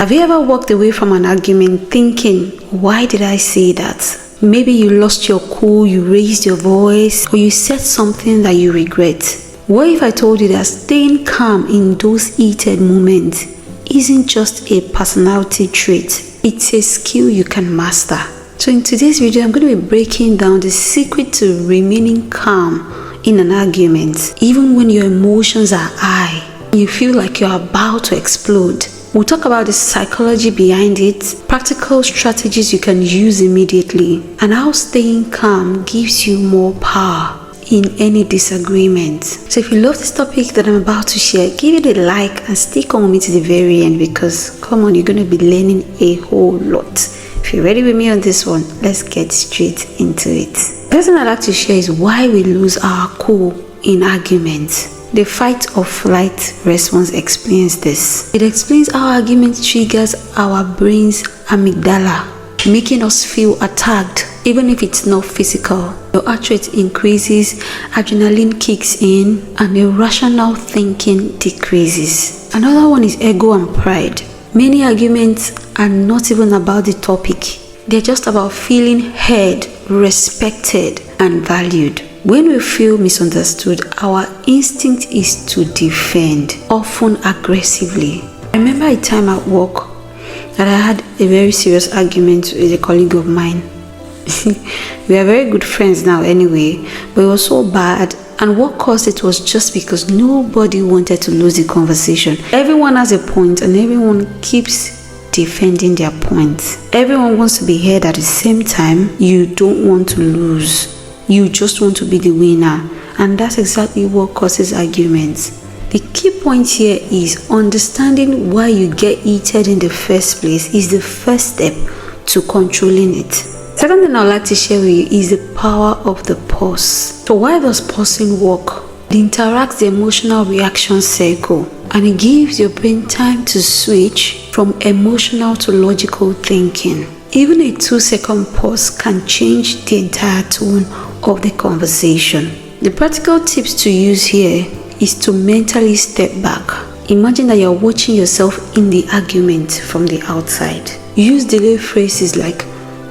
Have you ever walked away from an argument thinking, why did I say that? Maybe you lost your cool, you raised your voice, or you said something that you regret. What if I told you that staying calm in those heated moments isn't just a personality trait, it's a skill you can master. So in today's video, I'm going to be breaking down the secret to remaining calm in an argument, even when your emotions are high, you feel like you're about to explode. We'll talk about the psychology behind it, practical strategies you can use immediately, and how staying calm gives you more power in any disagreement. So if you love this topic that I'm about to share, give it a like and stick on with me to the very end, because come on, you're going to be learning a whole lot. If you're ready with me on this one, let's get straight into it. The first thing I'd like to share is why we lose our cool in arguments. The fight or flight response explains this. It explains how argument triggers our brain's amygdala, making us feel attacked even if it's not physical. Your heart rate increases, adrenaline kicks in, and irrational thinking decreases. Another one is ego and pride. Many arguments are not even about the topic. They're just about feeling heard, respected, and valued. When we feel misunderstood, our instinct is to defend, often aggressively. I remember a time at work that I had a very serious argument with a colleague of mine. We are very good friends now anyway, but it was so bad, and what caused it was just because nobody wanted to lose the conversation. Everyone has a point and everyone keeps defending their point. Everyone wants to be heard at the same time. You don't want to lose. You just want to be the winner, and that's exactly what causes arguments. The key point here is understanding why you get heated in the first place is the first step to controlling it. Second thing I'd like to share with you is the power of the pause. So why does pausing work? It interacts the emotional reaction cycle, and it gives your brain time to switch from emotional to logical thinking. Even a 2-second pause can change the entire tone of the conversation. The practical tips to use here is to mentally step back. Imagine that you're watching yourself in the argument from the outside. Use delayed phrases like,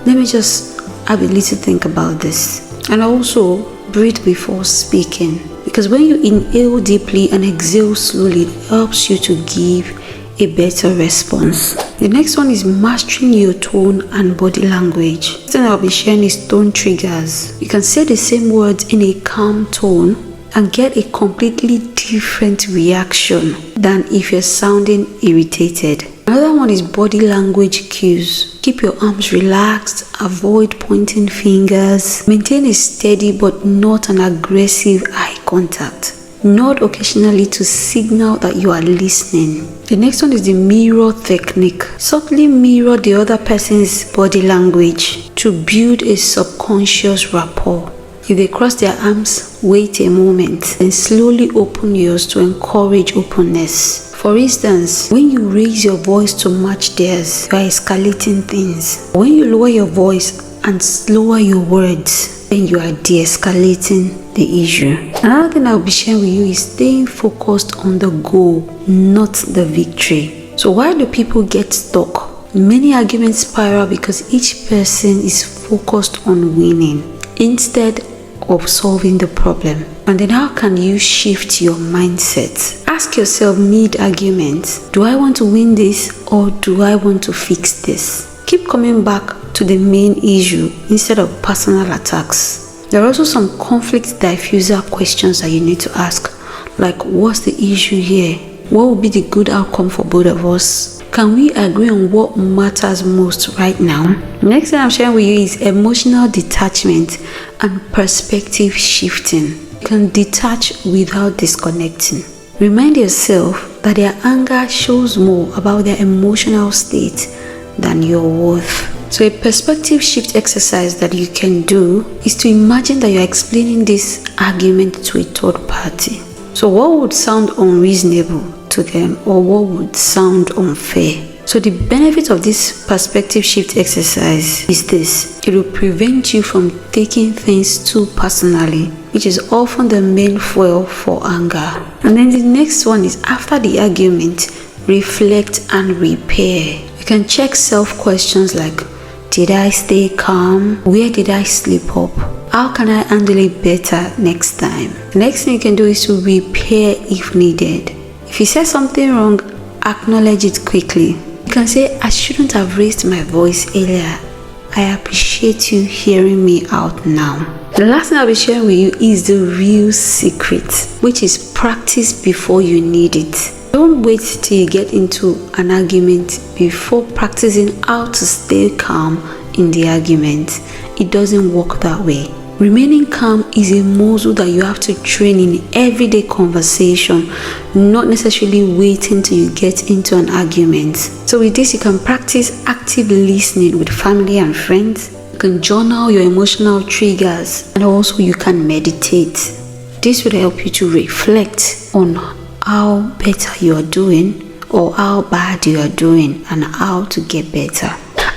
let me just have a little think about this. And also breathe before speaking, because when you inhale deeply and exhale slowly, it helps you to give a better response. The next one is mastering your tone and body language. The thing I'll be sharing is tone triggers. You can say the same words in a calm tone and get a completely different reaction than if you're sounding irritated. Another one is body language cues. Keep your arms relaxed, avoid pointing fingers, maintain a steady but not an aggressive eye contact. Nod occasionally to signal that you are listening. The next one is the mirror technique. Subtly mirror the other person's body language to build a subconscious rapport. If they cross their arms, wait a moment, then slowly open yours to encourage openness. For instance, when you raise your voice to match theirs, you are escalating things. When you lower your voice and slower your words, then you are de-escalating the issue. Another thing I'll be sharing with you is staying focused on the goal, not the victory. So why do people get stuck? Many arguments spiral because each person is focused on winning instead of solving the problem. And then how can you shift your mindset? Ask yourself mid-argument, do I want to win this or do I want to fix this? Keep coming back to the main issue instead of personal attacks. There are also some conflict diffuser questions that you need to ask, like what's the issue here? What will be the good outcome for both of us? Can we agree on what matters most right now? Next thing I'm sharing with you is emotional detachment and perspective shifting. You can detach without disconnecting. Remind yourself that their anger shows more about their emotional state than your worth. So a perspective shift exercise that you can do is to imagine that you're explaining this argument to a third party. So what would sound unreasonable to them, or what would sound unfair? So the benefit of this perspective shift exercise is this: it will prevent you from taking things too personally, which is often the main fuel for anger. And then the next one is, after the argument, reflect and repair. You can check self-questions like, did I stay calm? Where did I slip up? How can I handle it better next time? The next thing you can do is to repair if needed. If you said something wrong, acknowledge it quickly. You can say, I shouldn't have raised my voice earlier. I appreciate you hearing me out now. The last thing I'll be sharing with you is the real secret, which is practice before you need it. Don't wait till you get into an argument before practicing how to stay calm in the argument. It doesn't work that way. Remaining calm is a muscle that you have to train in everyday conversation, not necessarily waiting till you get into an argument. So with this, you can practice active listening with family and friends. You can journal your emotional triggers, and also you can meditate. This will help you to reflect on how better you are doing or how bad you are doing and how to get better.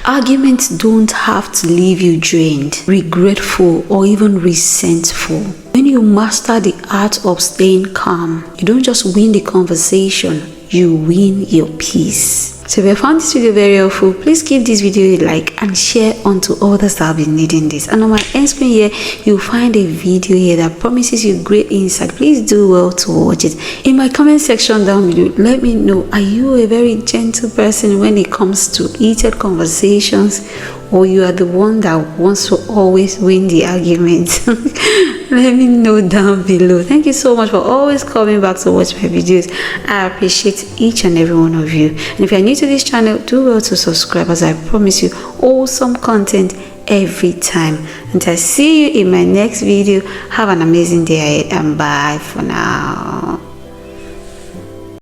Arguments don't have to leave you drained, regretful, or even resentful. When you master the art of staying calm, you don't just win the conversation, you win your peace. So if you found this video very helpful, please give this video a like and share on to others that have been needing this. And on my end screen here, you'll find a video here that promises you great insight. Please do well to watch it. In my comment section down below, let me know, are you a very gentle person when it comes to heated conversations, or you are the one that wants to always win the argument? Let me know down below. Thank you so much for always coming back to watch my videos. I appreciate each and every one of you. And if you're new to this channel, do well to subscribe, as I promise you awesome content every time. And I see you in my next video. Have an amazing day ahead, and bye for now.